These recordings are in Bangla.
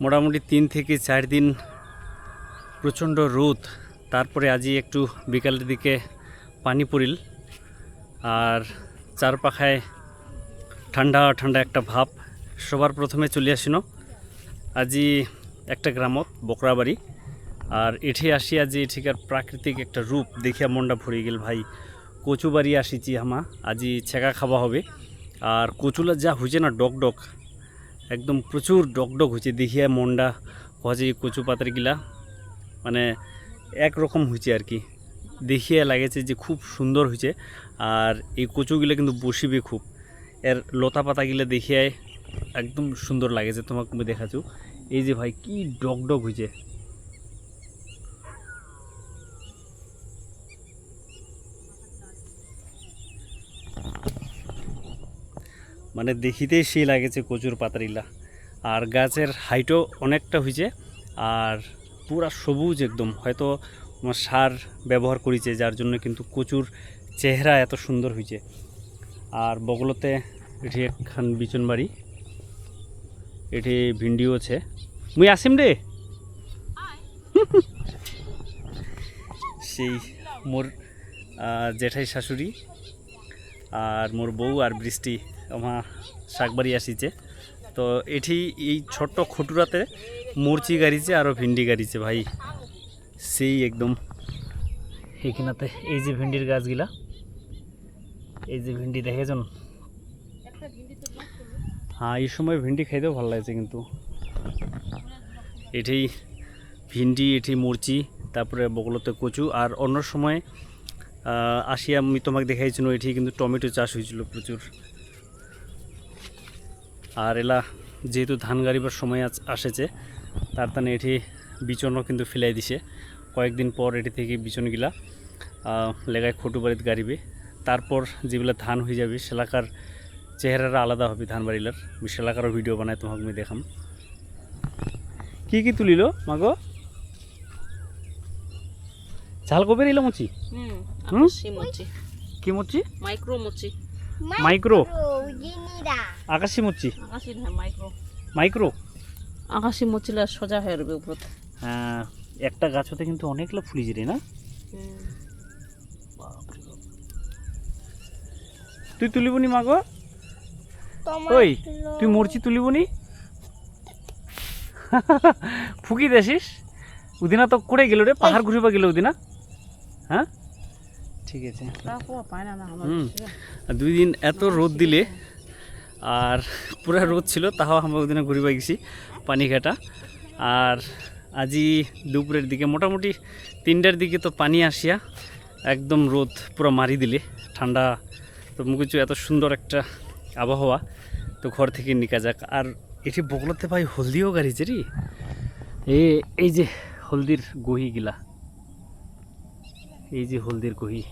মোটামুটি 3 থেকে 4 দিন প্রচণ্ড রোদ, তারপরে আজি একটু বিকালের দিকে পানি পড়িল আর চারপাখায় ঠান্ডা ঠান্ডা একটা ভাব। সবার প্রথমে চলে আসিনো আজি একটা গ্রামত বকরাবাড়ি, আর এঠি আসি আজি এঠিকার প্রাকৃতিক একটা রূপ দেখিয়া মনটা ভরে গেল। ভাই কচু বাড়ি আসিছি হামা, আজি ছেঁকা খাওয়া হবে। আর কচুলা যা হয়েছে না ডক ডক, একদম প্রচুর ডক ডক হয়েছে দেখিয়া মনটা হজে কচু পাতারগুলা মানে একরকম হয়েছে আর কি, দেখিয়া লাগেছে যে খুব সুন্দর হয়েছে। আর এই কচুগুলো কিন্তু বসিবে খুব, এর লতা পাতাগুলো দেখিয়ায় একদম সুন্দর লাগেছে। তোমাকে আমি দেখাচ্ছি, এই যে ভাই কি ডক ডক হয়েছে। মানে দেখিতেই সেই লাগেছে কচুর পাতারিলা, আর গাছের হাইটও অনেকটা হয়েছে আর পুরা সবুজ একদম। হয়তো সার ব্যবহার করেছে যার জন্য কিন্তু কচুর চেহারা এত সুন্দর হয়েছে। আর বগলতে এটি একখান বিচন বাড়ি, এটি ভিন্ডিও আছে। মুই আসিম রে সেই মোর জেঠাই শাশুড়ি আর মোর বউ আর বৃষ্টি আমার শাকবাড়ি আসিছে। তো এটি এই ছোট্ট খুটুরাতে মরচি গাড়িছে আর ভিন্ডি গাড়িছে ভাই, সেই একদম এইখানাতে এই যে ভিন্ডির গাছগুলা, এই যে ভিন্ডি দেখেছেন। হ্যাঁ এই সময় ভিন্ডি খাইতেও ভালো লাগছে, কিন্তু এটি ভিন্ডি, এটি মরচি, তারপরে বগলতে কচু। আর অন্য সময় আসি আমি তোমাকে দেখাইছিল এটি কিন্তু টমেটো চাষ হয়েছিল প্রচুর। আর এলা যেহেতু ধান গাড়িবার সময় আসেছে, তার তানে এটি বিচনও কিন্তু ফেলাই দিছে। কয়েকদিন পর এটি থেকে বিচনগুলা লেগায় খটু বাড়িতে গাড়িবে, তারপর যেগুলো ধান হয়ে যাবে সেলাকার চেহারাটা আলাদা হবে ধান বাড়িলার। আমি সেলাকারও ভিডিও বানাই তোমাকে আমি দেখাম। কি তুলিল মাগো? ঝাল কবে নিল মুচি? কি মুচি? মাইক্রো মুচি। মাইক্রো আকাশি মুচি? মাইক্রো আকাশি মুচিলা সোজা হয়ে রবে উপর। হ্যাঁ, একটা গাছ হতে কিন্তু অনেকগুলো ফুলিছে রে না? তুই তুলিবনি মাগো? ওই তুই মরচি তুলিবনি? ফুকি দেছিস? উদিনা তো করে গেল রে, পাহাড় ঘুরিবা গেল উদিনা। হ্যাঁ ঠিক আছে। 2 দিন এত রোদ দিলে, আর পুরা রোদ ছিল, তাও আমরা ওদিনে ঘুরিবা গেছি পানি ঘাটা। আর আজি দুপুরের দিকে মোটামুটি 3টার দিকে তো পানি আসিয়া একদম রোদ পুরো মারি দিলে ঠান্ডা। তো মুখুচু এত সুন্দর একটা আবহাওয়া, তো ঘর থেকে নিকা যাক। আর এটি বগলতে ভাই হলদিও গাড়িছে রে, এই যে হলদির গহিগুলা, এই যে হলদির গহি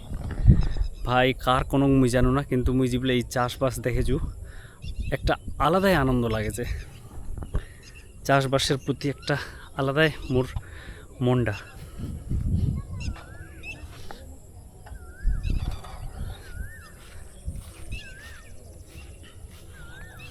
ভাই কার কোনো মুই জানো না, কিন্তু মুই যেগুলো এই চাষবাস দেখেছু একটা আলাদাই আনন্দ লাগেছে। চাষবাসের প্রতি একটা আলাদাই মোর মনটা।